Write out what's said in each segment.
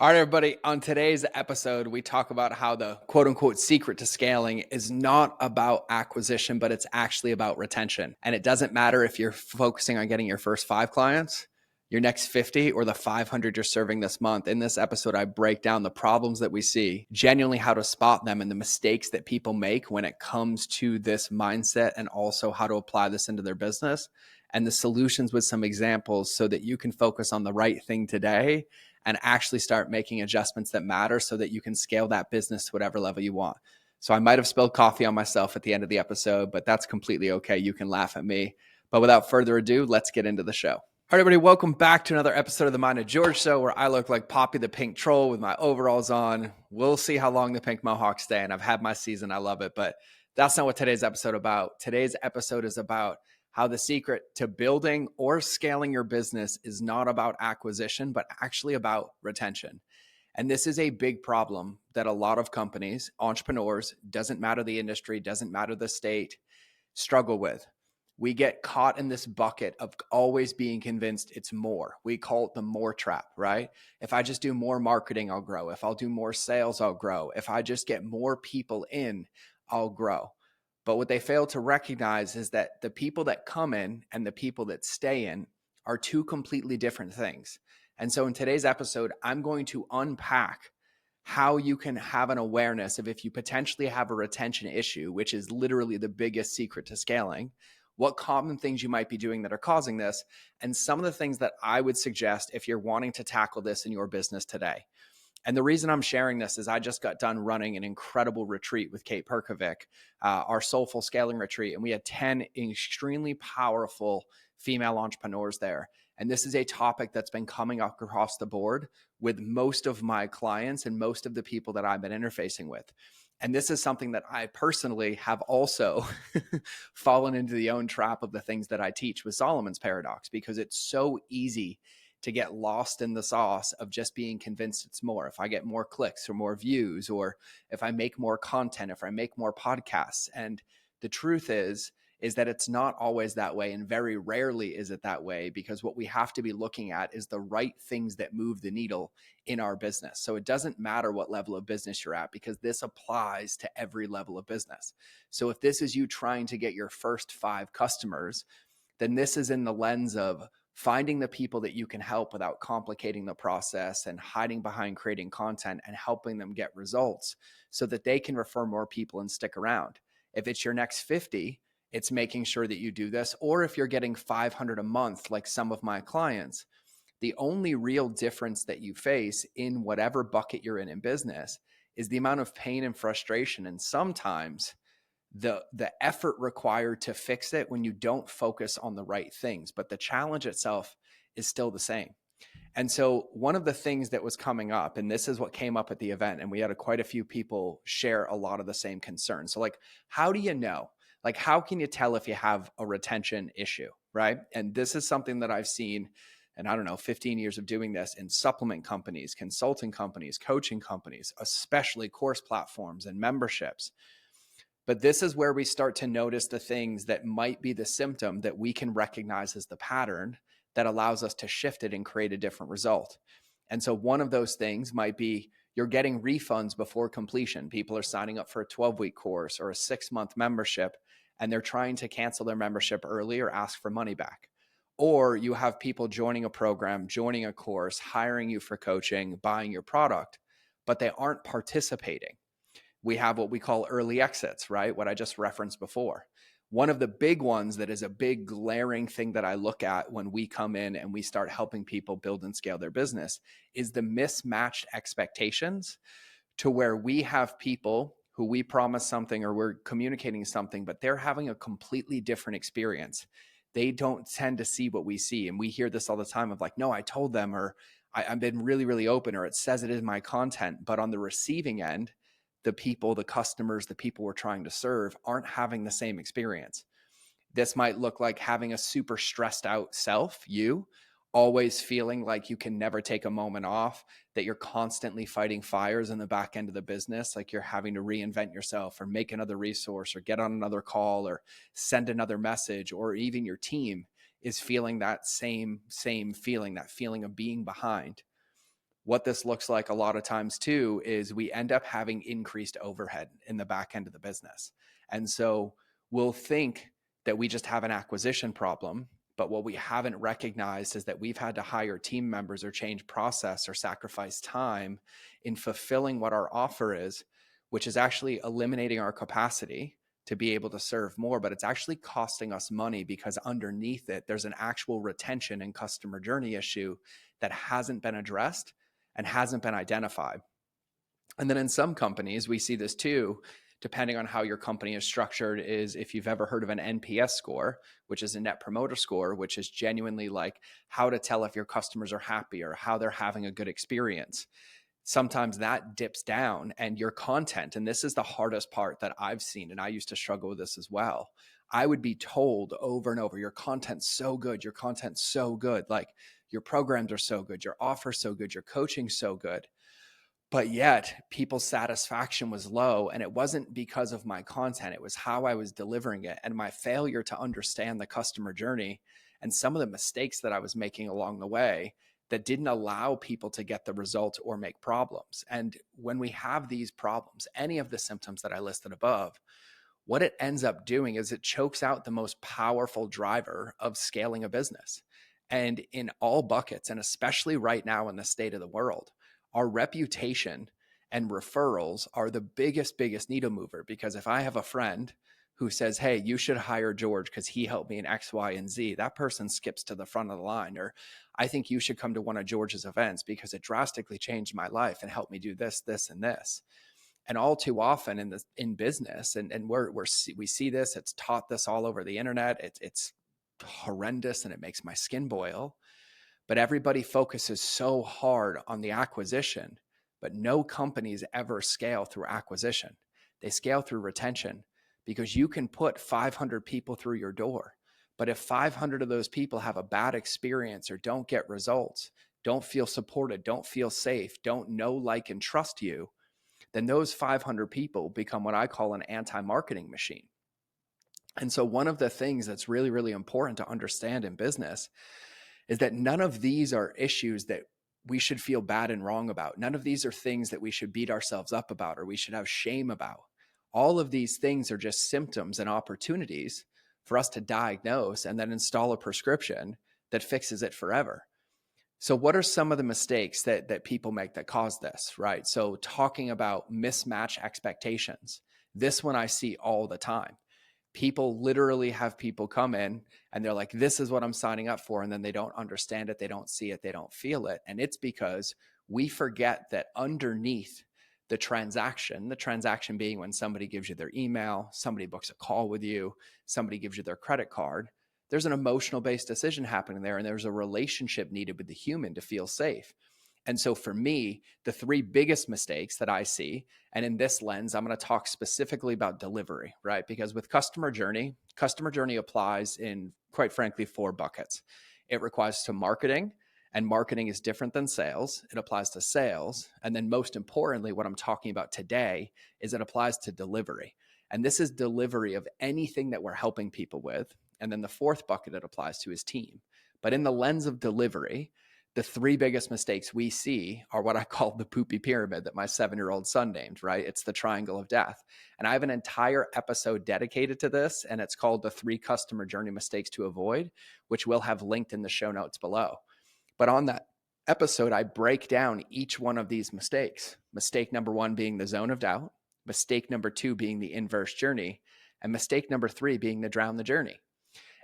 All right, everybody. On today's episode, we talk about how the quote unquote secret to scaling is not about acquisition, but it's actually about retention. And it doesn't matter if you're focusing on getting your first 5 clients, your next 50, or the 500 you're serving this month. In this episode, I break down the problems that we see, genuinely how to spot them, and the mistakes that people make when it comes to this mindset, and also how to apply this into their business, and the solutions with some examples so that you can focus on the right thing today and actually start making adjustments that matter so that you can scale that business to whatever level you want. So I might have spilled coffee on myself at the end of the episode, but that's completely okay. You can laugh at me. But without further ado, let's get into the show. All right, everybody, welcome back to another episode of the Mind of George Show, where I look like Poppy the Pink Troll with my overalls on. We'll see how long the pink mohawks stay, and I've had my season. I love it, but that's not what today's episode about. Today's episode is about how the secret to building or scaling your business is not about acquisition, but actually about retention. And this is a big problem that a lot of companies, entrepreneurs, doesn't matter the industry, doesn't matter the state, struggle with. We get caught in this bucket of always being convinced it's more. We call it the more trap, right? If I just do more marketing, I'll grow. If I'll do more sales, I'll grow. If I just get more people in, I'll grow. But what they fail to recognize is that the people that come in and the people that stay in are two completely different things. And so in today's episode, I'm going to unpack how you can have an awareness of if you potentially have a retention issue, which is literally the biggest secret to scaling, what common things you might be doing that are causing this, and some of the things that I would suggest if you're wanting to tackle this in your business today. And the reason I'm sharing this is I just got done running an incredible retreat with Kate Perkovic, our Soulful Scaling retreat, and we had 10 extremely powerful female entrepreneurs there. And this is a topic that's been coming up across the board with most of my clients and most of the people that I've been interfacing with. And this is something that I personally have also fallen into the own trap of the things that I teach with Solomon's paradox, because it's so easy to get lost in the sauce of just being convinced it's more. If I get more clicks or more views, or if I make more content, if I make more podcasts. And the truth is that it's not always that way. And very rarely is it that way, because what we have to be looking at is the right things that move the needle in our business. So it doesn't matter what level of business you're at, because this applies to every level of business. So if this is you trying to get your first 5 customers, then this is in the lens of finding the people that you can help without complicating the process and hiding behind creating content and helping them get results so that they can refer more people and stick around. If it's your next 50, it's making sure that you do this. Or if you're getting 500 a month, like some of my clients, the only real difference that you face in whatever bucket you're in business is the amount of pain and frustration. And sometimes the effort required to fix it when you don't focus on the right things, but the challenge itself is still the same. And so one of the things that was coming up, and this is what came up at the event, and we had quite a few people share a lot of the same concerns. So like, how do you know? Like, how can you tell if you have a retention issue, right? And this is something that I've seen, and I don't know, 15 years of doing this in supplement companies, consulting companies, coaching companies, especially course platforms and memberships. But this is where we start to notice the things that might be the symptom that we can recognize as the pattern that allows us to shift it and create a different result. And so one of those things might be you're getting refunds before completion. People are signing up for a 12-week course or a 6-month membership, and they're trying to cancel their membership early or ask for money back. Or you have people joining a program, joining a course, hiring you for coaching, buying your product, but they aren't participating. We have what we call early exits, right? What I just referenced before. One of the big ones that is a big glaring thing that I look at when we come in and we start helping people build and scale their business is the mismatched expectations, to where we have people who we promise something or we're communicating something, but they're having a completely different experience. They don't tend to see what we see. And we hear this all the time of like, no, I told them, or I've been really, really open, or it says it in my content. But on the receiving end, the people, the customers, the people we're trying to serve aren't having the same experience. This might look like having a super stressed out self, you always feeling like you can never take a moment off, that you're constantly fighting fires in the back end of the business, like you're having to reinvent yourself or make another resource or get on another call or send another message, or even your team is feeling that same feeling, that feeling of being behind. what this looks like a lot of times too is we end up having increased overhead in the back end of the business. And so we'll think that we just have an acquisition problem, but what we haven't recognized is that we've had to hire team members or change process or sacrifice time in fulfilling what our offer is, which is actually eliminating our capacity to be able to serve more, but it's actually costing us money because underneath it, there's an actual retention and customer journey issue that hasn't been addressed and hasn't been identified. And then in some companies, we see this too, depending on how your company is structured, is if you've ever heard of an NPS score, which is a net promoter score, which is genuinely like how to tell if your customers are happy or how they're having a good experience. Sometimes that dips down and your content, and this is the hardest part that I've seen, and I used to struggle with this as well. I would be told over and over, your content's so good, your content's so good, like your programs are so good, your offer's so good, your coaching's so good. But yet people's satisfaction was low, and it wasn't because of my content, it was how I was delivering it and my failure to understand the customer journey and some of the mistakes that I was making along the way that didn't allow people to get the results or make problems. And when we have these problems, any of the symptoms that I listed above, what it ends up doing is it chokes out the most powerful driver of scaling a business. And in all buckets, and especially right now in the state of the world, our reputation and referrals are the biggest needle mover. Because if I have a friend who says, hey, you should hire George because he helped me in X, Y, and Z, that person skips to the front of the line. Or I think you should come to one of George's events because it drastically changed my life and helped me do this, this, and this. And all too often in business, and we see this, it's taught this all over the internet. It's horrendous and it makes my skin boil. But everybody focuses so hard on the acquisition, but no companies ever scale through acquisition. They scale through retention because you can put 500 people through your door. But if 500 of those people have a bad experience or don't get results, don't feel supported, don't feel safe, don't know, like, and trust you, then those 500 people become what I call an anti-marketing machine. And so one of the things that's really important to understand in business is that none of these are issues that we should feel bad and wrong about. None of these are things that we should beat ourselves up about or we should have shame about. All of these things are just symptoms and opportunities for us to diagnose and then install a prescription that fixes it forever. So what are some of the mistakes that people make that cause this, right? So talking about mismatch expectations, this one I see all the time. People literally have people come in and they're like, this is what I'm signing up for. And then they don't understand it. They don't see it. They don't feel it. And it's because we forget that underneath the transaction being when somebody gives you their email, somebody books a call with you, somebody gives you their credit card, there's an emotional based decision happening there. And there's a relationship needed with the human to feel safe. And so for me, the three biggest mistakes that I see, and in this lens, I'm going to talk specifically about delivery, right? Because with customer journey applies in, quite frankly, 4 buckets. It requires to marketing, and marketing is different than sales. It applies to sales. And then most importantly, what I'm talking about today is it applies to delivery. And this is delivery of anything that we're helping people with. And then the 4th bucket it applies to is team. But in the lens of delivery, the 3 biggest mistakes we see are what I call the Poopy Pyramid that my 7-year-old son named, right? It's the triangle of death. And I have an entire episode dedicated to this, and it's called the 3 customer journey mistakes to avoid, which we'll have linked in the show notes below. But on that episode, I break down each one of these mistakes. Mistake number 1 being the zone of doubt, mistake number 2 being the inverse journey, and mistake number 3 being the drown the journey.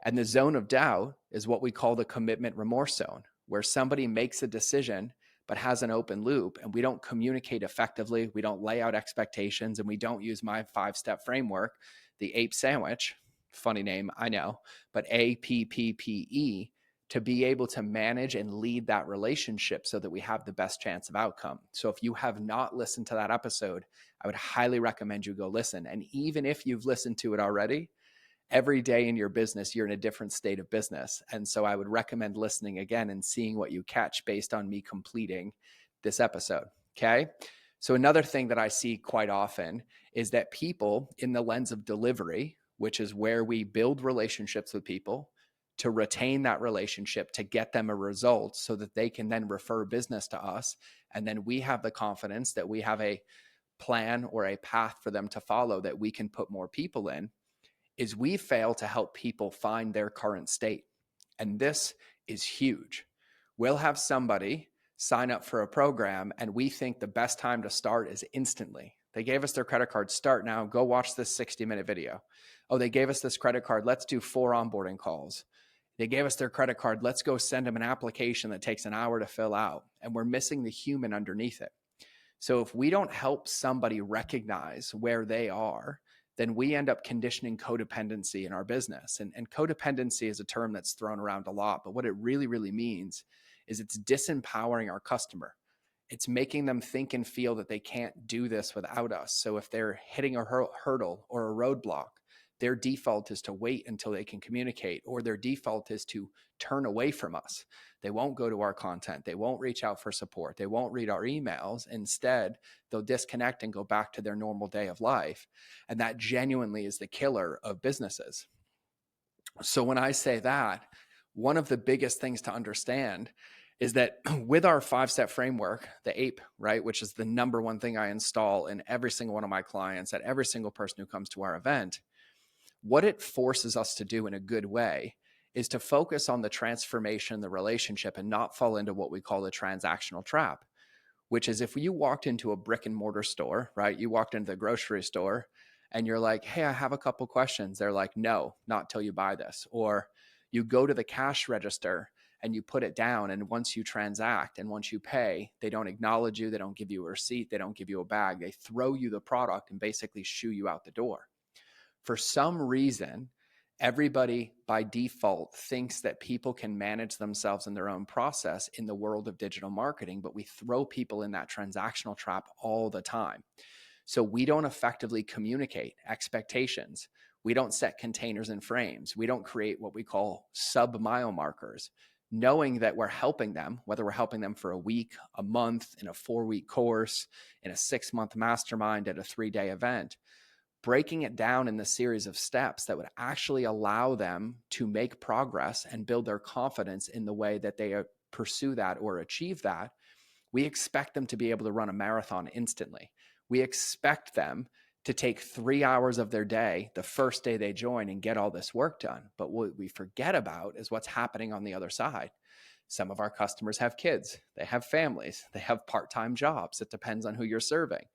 And the zone of doubt is what we call the commitment remorse zone, where somebody makes a decision but has an open loop and we don't communicate effectively, we don't lay out expectations, and we don't use my 5-step framework, the APE sandwich, funny name, I know, but APPPE, to be able to manage and lead that relationship so that we have the best chance of outcome. So if you have not listened to that episode, I would highly recommend you go listen. And even if you've listened to it already, every day in your business, you're in a different state of business. And so I would recommend listening again and seeing what you catch based on me completing this episode. Okay. So another thing that I see quite often is that people in the lens of delivery, which is where we build relationships with people, to retain that relationship, to get them a result so that they can then refer business to us. And then we have the confidence that we have a plan or a path for them to follow that we can put more people in, is we fail to help people find their current state. And this is huge. We'll have somebody sign up for a program and we think the best time to start is instantly. They gave us their credit card, start now, go watch this 60-minute video. Oh, they gave us this credit card, let's do 4 onboarding calls. They gave us their credit card, let's go send them an application that takes an hour to fill out. And we're missing the human underneath it. So if we don't help somebody recognize where they are, then we end up conditioning codependency in our business. And codependency is a term that's thrown around a lot, but what it really, really means is it's disempowering our customer. It's making them think and feel that they can't do this without us. So if they're hitting a hurdle or a roadblock, their default is to wait until they can communicate, or their default is to turn away from us. They won't go to our content. They won't reach out for support. They won't read our emails. Instead, they'll disconnect and go back to their normal day of life. And that genuinely is the killer of businesses. So when I say that, one of the biggest things to understand is that with our 5-step framework, the APE, right, which is the number one thing I install in every single one of my clients, at every single person who comes to our event, what it forces us to do in a good way is to focus on the transformation, the relationship, and not fall into what we call the transactional trap, which is if you walked into a brick and mortar store, right? You walked into the grocery store and you're like, hey, I have a couple questions. They're like, no, not till you buy this. Or you go to the cash register and you put it down. And once you transact and once you pay, they don't acknowledge you. They don't give you a receipt. They don't give you a bag. They throw you the product and basically shoo you out the door. For some reason, everybody by default thinks that people can manage themselves in their own process in the world of digital marketing, but we throw people in that transactional trap all the time. So we don't effectively communicate expectations. We don't set containers and frames. We don't create what we call sub-mile markers, knowing that we're helping them, whether we're helping them for a week, a month, in a 4-week course, in a 6-month mastermind, at a 3-day event, breaking it down in the series of steps that would actually allow them to make progress and build their confidence in the way that they pursue that or achieve that. We expect them to be able to run a marathon instantly. We expect them to take 3 hours of their day the first day they join and get all this work done. But what we forget about is what's happening on the other side. Some of our customers have kids, they have families, they have part-time jobs. It depends on who you're serving.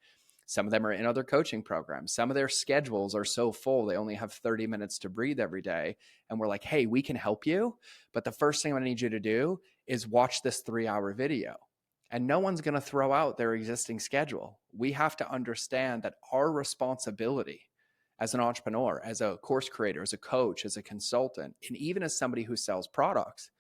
Some of them are in other coaching programs. Some of their schedules are so full, they only have 30 minutes to breathe every day. And we're like, hey, we can help you. But the first thing I need you to do is watch this 3-hour video. And no one's going to throw out their existing schedule. We have to understand that our responsibility as an entrepreneur, as a course creator, as a coach, as a consultant, and even as somebody who sells products,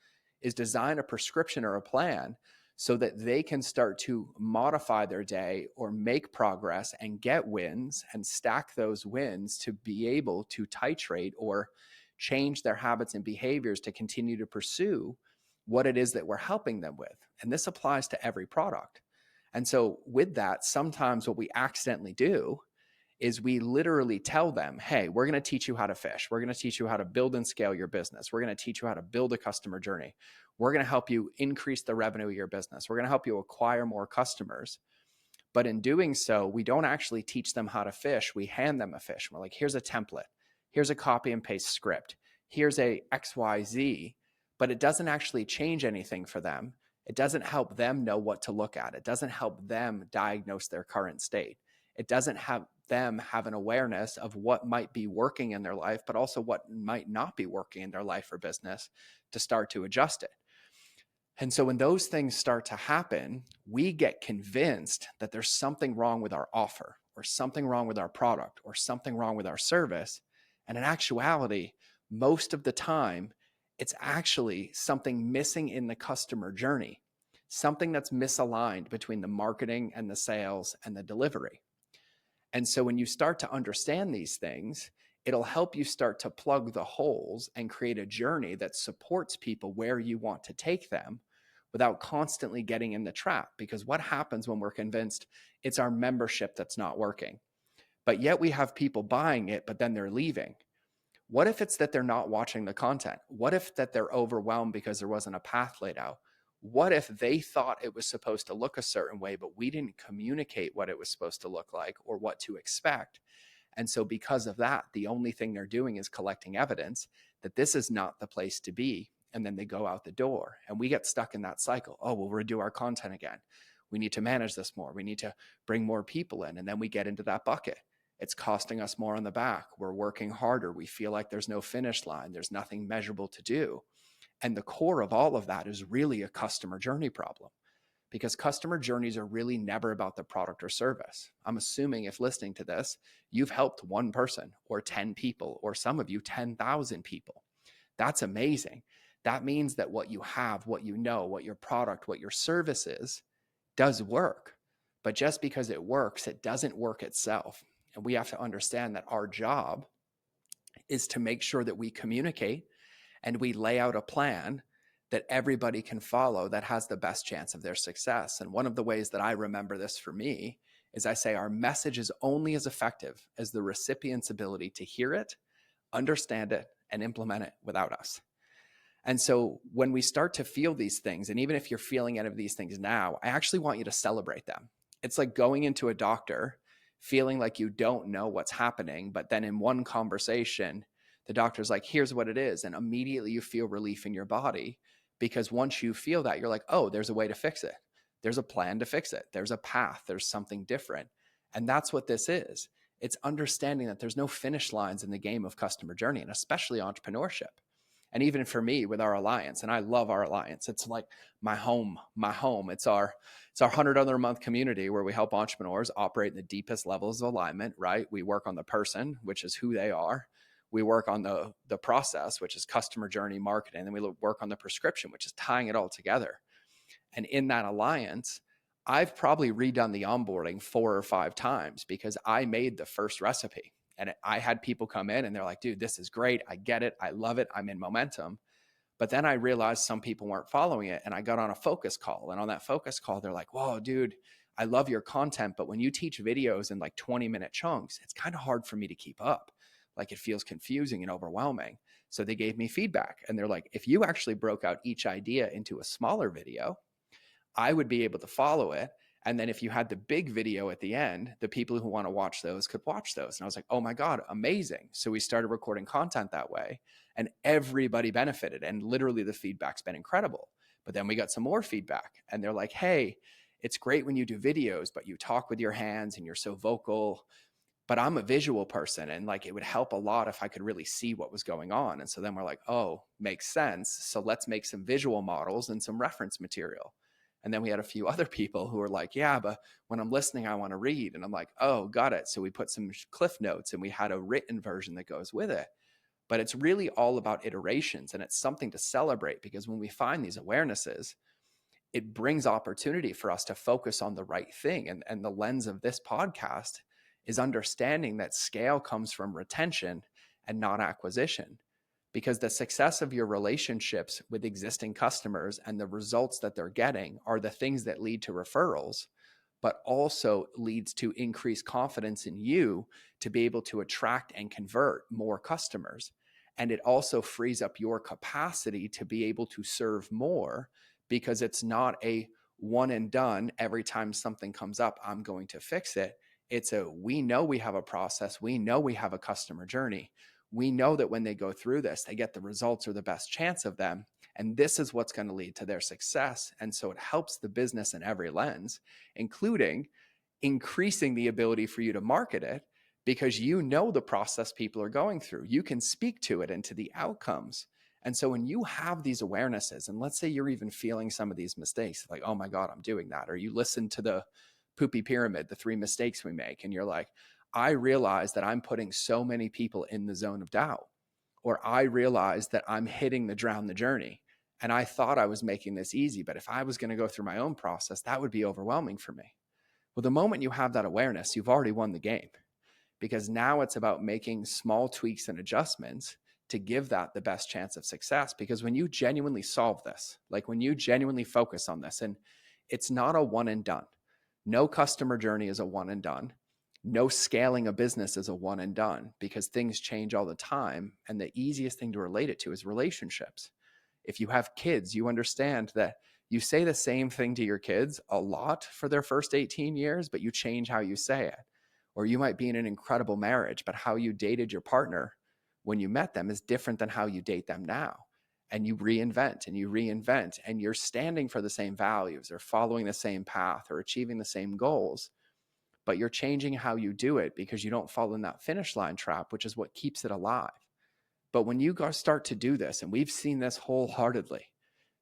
is design a prescription or a plan so that they can start to modify their day or make progress and get wins and stack those wins to be able to titrate or change their habits and behaviors to continue to pursue what it is that we're helping them with. And this applies to every product. And so with that, sometimes what we accidentally do is we literally tell them, hey, we're going to teach you how to fish. We're going to teach you how to build and scale your business. We're going to teach you how to build a customer journey. We're going to help you increase the revenue of your business. We're going to help you acquire more customers. But in doing so, we don't actually teach them how to fish. We hand them a fish. We're like, here's a template. Here's a copy and paste script. Here's a XYZ, but it doesn't actually change anything for them. It doesn't help them know what to look at. It doesn't help them diagnose their current state. It doesn't have them have an awareness of what might be working in their life, but also what might not be working in their life or business to start to adjust it. And so when those things start to happen, we get convinced that there's something wrong with our offer or something wrong with our product or something wrong with our service. And in actuality, most of the time, it's actually something missing in the customer journey, something that's misaligned between the marketing and the sales and the delivery. And so when you start to understand these things, it'll help you start to plug the holes and create a journey that supports people where you want to take them without constantly getting in the trap. Because what happens when we're convinced it's our membership that's not working, but yet we have people buying it, but then they're leaving? What if it's that they're not watching the content? What if that they're overwhelmed because there wasn't a path laid out? What if they thought it was supposed to look a certain way, but we didn't communicate what it was supposed to look like or what to expect? And so because of that, the only thing they're doing is collecting evidence that this is not the place to be. And then they go out the door and we get stuck in that cycle. Oh, we'll redo our content again. We need to manage this more. We need to bring more people in. And then we get into that bucket. It's costing us more on the back. We're working harder. We feel like there's no finish line. There's nothing measurable to do. And the core of all of that is really a customer journey problem, because customer journeys are really never about the product or service. I'm assuming if listening to this, you've helped one person or 10 people, or some of you 10,000 people. That's amazing. That means that what you have, what you know, what your product, what your service is, does work. But just because it works, it doesn't work itself. And we have to understand that our job is to make sure that we communicate and we lay out a plan that everybody can follow that has the best chance of their success. And one of the ways that I remember this for me is I say our message is only as effective as the recipient's ability to hear it, understand it, and implement it without us. And so when we start to feel these things, and even if you're feeling any of these things now, I actually want you to celebrate them. It's like going into a doctor, feeling like you don't know what's happening, but then in one conversation, the doctor's like, here's what it is. And immediately you feel relief in your body, because once you feel that, you're like, oh, there's a way to fix it. There's a plan to fix it. There's a path. There's something different. And that's what this is. It's understanding that there's no finish lines in the game of customer journey, and especially entrepreneurship. And even for me with our alliance, and I love our alliance, it's like my home. It's our 100 other month community where we help entrepreneurs operate in the deepest levels of alignment, right? We work on the person, which is who they are. We work on the process, which is customer journey marketing. And then we work on the prescription, which is tying it all together. And in that alliance, I've probably redone the onboarding 4 or 5 times because I made the first recipe. And I had people come in and they're like, dude, this is great. I get it. I love it. I'm in momentum. But then I realized some people weren't following it. And I got on a focus call. And on that focus call, they're like, whoa, dude, I love your content. But when you teach videos in like 20-minute chunks, it's kind of hard for me to keep up. Like it feels confusing and overwhelming. So they gave me feedback. And they're like, if you actually broke out each idea into a smaller video, I would be able to follow it. And then if you had the big video at the end, the people who want to watch those could watch those. And I was like, oh my God, amazing. So we started recording content that way and everybody benefited. And literally the feedback's been incredible. But then we got some more feedback and they're like, hey, it's great when you do videos, but you talk with your hands and you're so vocal. But I'm a visual person and like it would help a lot if I could really see what was going on. And so then we're like, oh, makes sense. So let's make some visual models and some reference material. And then we had a few other people who were like, yeah, but when I'm listening, I want to read. And I'm like, oh, got it. So we put some cliff notes and we had a written version that goes with it. But it's really all about iterations and it's something to celebrate because when we find these awarenesses, it brings opportunity for us to focus on the right thing. And the lens of this podcast is understanding that scale comes from retention and not acquisition. Because the success of your relationships with existing customers and the results that they're getting are the things that lead to referrals, but also leads to increased confidence in you to be able to attract and convert more customers. And it also frees up your capacity to be able to serve more because it's not a one and done. Every time something comes up, I'm going to fix it. It's we know we have a process. We know we have a customer journey. We know that when they go through this, they get the results or the best chance of them. And this is what's going to lead to their success. And so it helps the business in every lens, including increasing the ability for you to market it because you know the process people are going through. You can speak to it and to the outcomes. And so when you have these awarenesses, and let's say you're even feeling some of these mistakes, like, oh my God, I'm doing that. Or you listen to the Poopy Pyramid, the 3 mistakes we make, and you're like, I realize that I'm putting so many people in the zone of doubt, or I realize that I'm hitting the drown the journey. And I thought I was making this easy, but if I was going to go through my own process, that would be overwhelming for me. Well, the moment you have that awareness, you've already won the game because now it's about making small tweaks and adjustments to give that the best chance of success. Because when you genuinely solve this, like when you genuinely focus on this, and it's not a one and done, no customer journey is a one and done. No scaling a business is a one and done because things change all the time. And the easiest thing to relate it to is relationships. If you have kids, you understand that you say the same thing to your kids a lot for their first 18 years, but you change how you say it. Or you might be in an incredible marriage, but how you dated your partner when you met them is different than how you date them now. And you reinvent and you reinvent, and you're standing for the same values or following the same path or achieving the same goals, but you're changing how you do it because you don't fall in that finish line trap, which is what keeps it alive. But when you start to do this, and we've seen this wholeheartedly,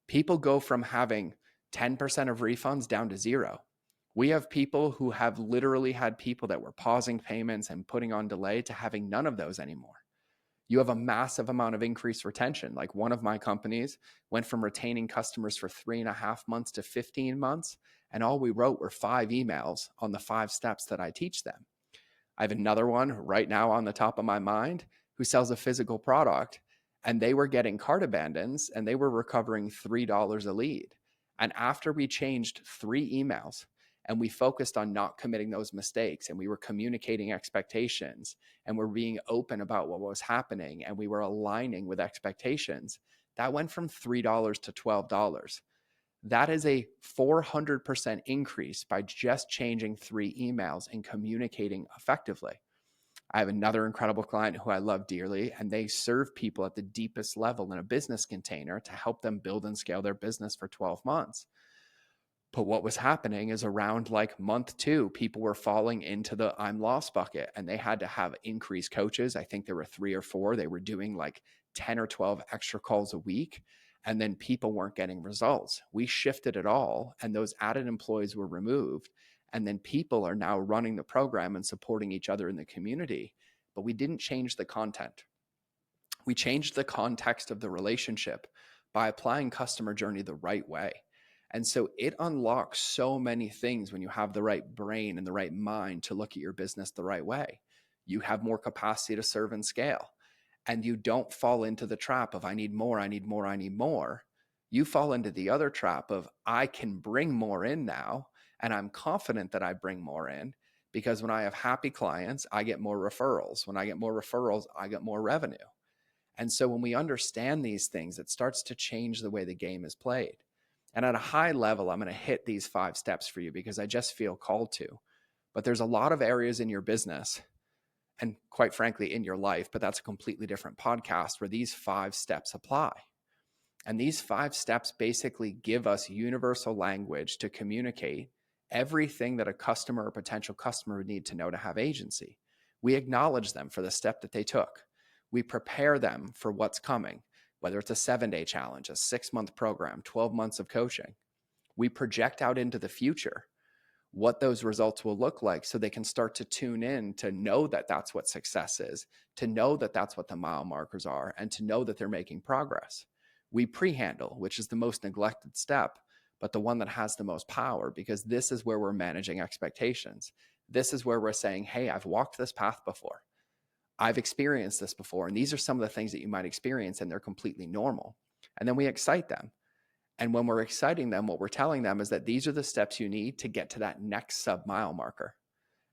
people go from having 10% of refunds down to zero. We have people who have literally had people that were pausing payments and putting on delay to having none of those anymore. You have a massive amount of increased retention. Like one of my companies went from retaining customers for 3.5 months to 15 months. And all we wrote were 5 emails on the 5 steps that I teach them. I have another one right now on the top of my mind who sells a physical product, and they were getting cart abandons and they were recovering $3 a lead. And after we changed 3 emails and we focused on not committing those mistakes and we were communicating expectations and we're being open about what was happening and we were aligning with expectations, that went from $3 to $12. That is a 400% increase by just changing 3 emails and communicating effectively. I have another incredible client who I love dearly, and they serve people at the deepest level in a business container to help them build and scale their business for 12 months. But what was happening is around like month 2, people were falling into the I'm lost bucket, and they had to have increased coaches. I think there were 3 or 4. They were doing like 10 or 12 extra calls a week, and then people weren't getting results. We shifted it all, and those added employees were removed. And then people are now running the program and supporting each other in the community. But we didn't change the content. We changed the context of the relationship by applying customer journey the right way. And so it unlocks so many things when you have the right brain and the right mind to look at your business the right way. You have more capacity to serve and scale. And you don't fall into the trap of I need more, I need more, I need more. You fall into the other trap of I can bring more in now, and I'm confident that I bring more in because when I have happy clients, I get more referrals. When I get more referrals, I get more revenue. And so when we understand these things, it starts to change the way the game is played. And at a high level, I'm going to hit these 5 steps for you because I just feel called to. But there's a lot of areas in your business and quite frankly in your life, but that's a completely different podcast, where these 5 steps apply. And these 5 steps basically give us universal language to communicate everything that a customer or potential customer would need to know to have agency. We acknowledge them for the step that they took. We prepare them for what's coming, whether it's a 7-day challenge, a 6-month program, 12 months of coaching. We project out into the future what those results will look like so they can start to tune in to know that that's what success is, to know that that's what the mile markers are, and to know that they're making progress. We pre-handle, which is the most neglected step, but the one that has the most power, because this is where we're managing expectations. This is where we're saying, hey, I've walked this path before. I've experienced this before. And these are some of the things that you might experience, and they're completely normal. And then we excite them. And when we're exciting them, what we're telling them is that these are the steps you need to get to that next sub-mile marker.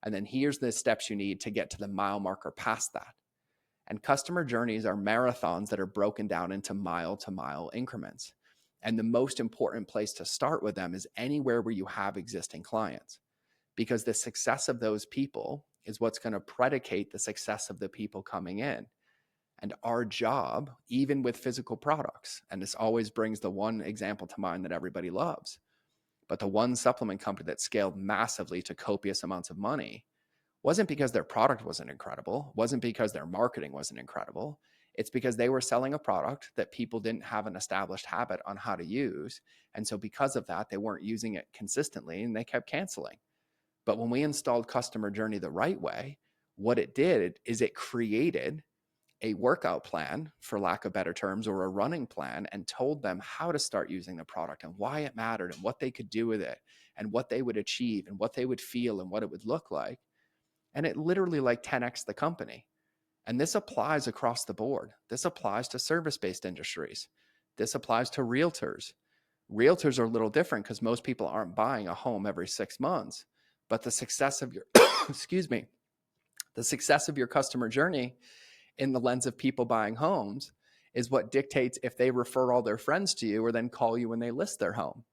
And then here's the steps you need to get to the mile marker past that. And customer journeys are marathons that are broken down into mile-to-mile increments. And the most important place to start with them is anywhere where you have existing clients, because the success of those people is what's going to predicate the success of the people coming in. And our job, even with physical products, and this always brings the one example to mind that everybody loves, but the one supplement company that scaled massively to copious amounts of money wasn't because their product wasn't incredible, wasn't because their marketing wasn't incredible. It's because they were selling a product that people didn't have an established habit on how to use. And so because of that, they weren't using it consistently and they kept canceling. But when we installed customer journey the right way, what it did is it created a workout plan, for lack of better terms, or a running plan, and told them how to start using the product and why it mattered and what they could do with it and what they would achieve and what they would feel and what it would look like. And it literally like 10x the company. And this applies across the board. This applies to service-based industries. This applies to realtors. Realtors are a little different because most people aren't buying a home every 6 months. But the success of your, excuse me, the success of your customer journey in the lens of people buying homes is what dictates if they refer all their friends to you or then call you when they list their home.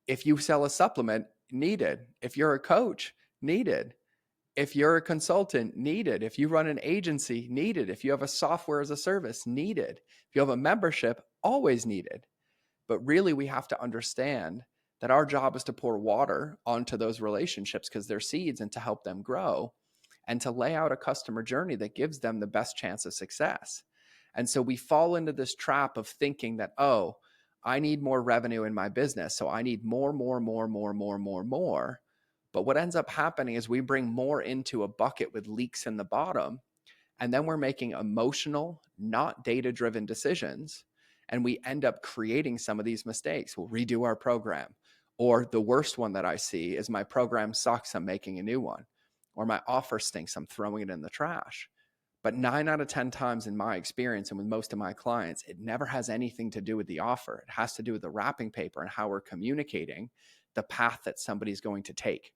If you sell a supplement, needed. If you're a coach, needed. If you're a consultant, needed. If you run an agency, needed. If you have a software as a service, needed. If you have a membership, always needed. But really, we have to understand that our job is to pour water onto those relationships because they're seeds, and to help them grow and to lay out a customer journey that gives them the best chance of success. And so we fall into this trap of thinking that, oh, I need more revenue in my business, so I need more. But what ends up happening is we bring more into a bucket with leaks in the bottom, and then we're making emotional, not data-driven decisions. And we end up creating some of these mistakes. We'll redo our program. Or the worst one that I see is my program sucks, I'm making a new one. Or my offer stinks, I'm throwing it in the trash. But 9 out of 10 times in my experience and with most of my clients, it never has anything to do with the offer. It has to do with the wrapping paper and how we're communicating the path that somebody's going to take.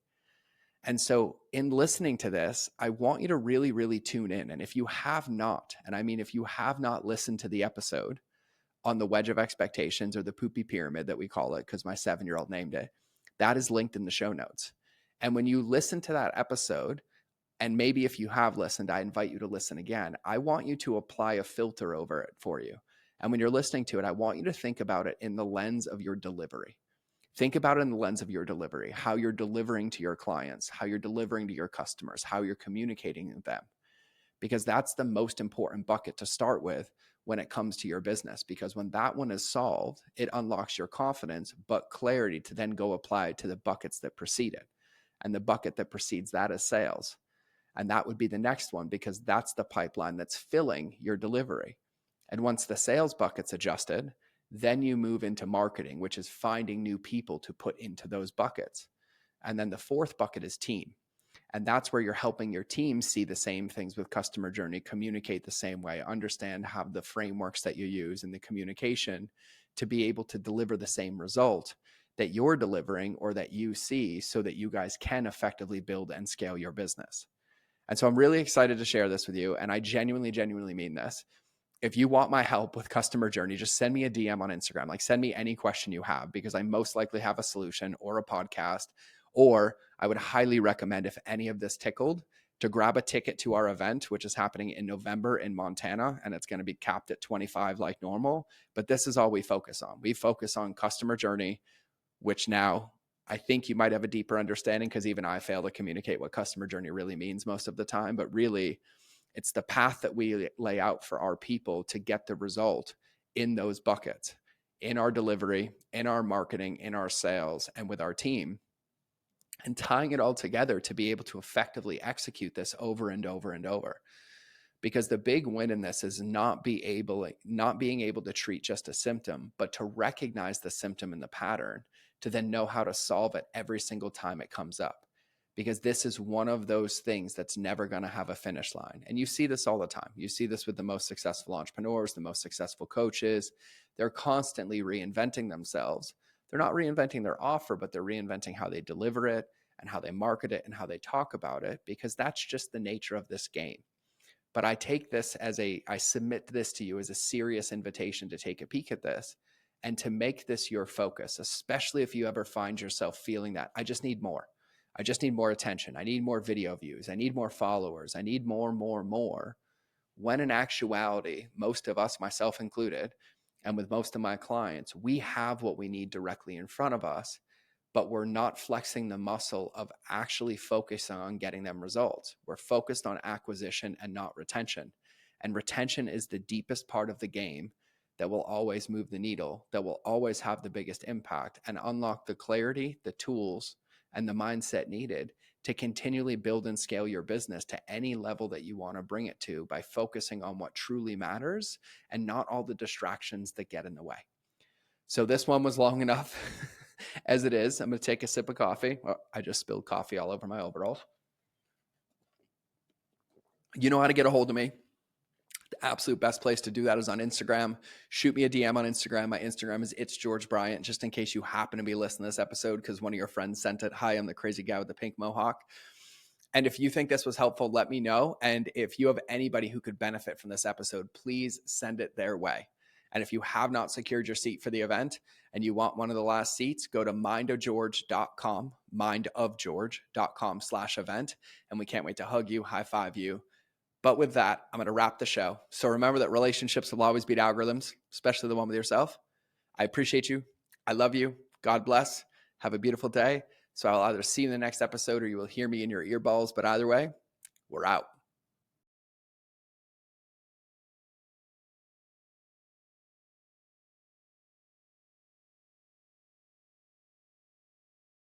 And so in listening to this, I want you to really, really tune in. And if you have not, and I mean, if you have not listened to the episode on the wedge of expectations, or the Poopy Pyramid that we call it, because my 7-year-old named it, that is linked in the show notes. And when you listen to that episode, and maybe if you have listened, I invite you to listen again. I want you to apply a filter over it for you. And when you're listening to it, I want you to think about it in the lens of your delivery. Think about it in the lens of your delivery, how you're delivering to your clients, how you're delivering to your customers, how you're communicating with them. Because that's the most important bucket to start with when it comes to your business. Because when that one is solved, it unlocks your confidence, but clarity to then go apply to the buckets that precede it. And the bucket that precedes that is sales. And that would be the next one, because that's the pipeline that's filling your delivery. And once the sales bucket's adjusted, then you move into marketing, which is finding new people to put into those buckets. And then the fourth bucket is team. And that's where you're helping your team see the same things with customer journey, communicate the same way, understand, have the frameworks that you use in the communication to be able to deliver the same result that you're delivering or that you see, so that you guys can effectively build and scale your business. And so I'm really excited to share this with you. And I genuinely mean this. If you want my help with customer journey, just send me a DM on Instagram. Like, send me any question you have, because I most likely have a solution or a podcast. Or I would highly recommend, if any of this tickled, to grab a ticket to our event, which is happening in November in Montana. And it's going to be capped at 25 like normal. But this is all we focus on. We focus on customer journey, which now I think you might have a deeper understanding, because even I fail to communicate what customer journey really means most of the time. But really, it's the path that we lay out for our people to get the result in those buckets, in our delivery, in our marketing, in our sales, and with our team, and tying it all together to be able to effectively execute this over and over and over. Because the big win in this is not being able to treat just a symptom, but to recognize the symptom and the pattern, to then know how to solve it every single time it comes up. Because this is one of those things that's never going to have a finish line. And you see this all the time. You see this with the most successful entrepreneurs, the most successful coaches. They're constantly reinventing themselves. They're not reinventing their offer, but they're reinventing how they deliver it and how they market it and how they talk about it, because that's just the nature of this game. But I take this I submit this to you as a serious invitation to take a peek at this and to make this your focus, especially if you ever find yourself feeling that I just need more. I just need more attention. I need more video views. I need more followers. I need more. When in actuality, most of us, myself included, and with most of my clients, we have what we need directly in front of us, but we're not flexing the muscle of actually focusing on getting them results. We're focused on acquisition and not retention. And retention is the deepest part of the game that will always move the needle, that will always have the biggest impact and unlock the clarity, the tools, and the mindset needed to continually build and scale your business to any level that you want to bring it to, by focusing on what truly matters and not all the distractions that get in the way. So this one was long enough as it is. I'm going to take a sip of coffee. Oh, I just spilled coffee all over my overalls. You know how to get a hold of me. The absolute best place to do that is on Instagram. Shoot me a DM on Instagram. My Instagram is It's George Bryant, just in case you happen to be listening to this episode because one of your friends sent it. Hi, I'm the crazy guy with the pink mohawk. And if you think this was helpful, let me know. And if you have anybody who could benefit from this episode, please send it their way. And if you have not secured your seat for the event and you want one of the last seats, go to mindofgeorge.com, mindofgeorge.com/event. And we can't wait to hug you, high five you. But with that, I'm going to wrap the show. So remember that relationships will always beat algorithms, especially the one with yourself. I appreciate you. I love you. God bless. Have a beautiful day. So I'll either see you in the next episode or you will hear me in your earballs. But either way, we're out.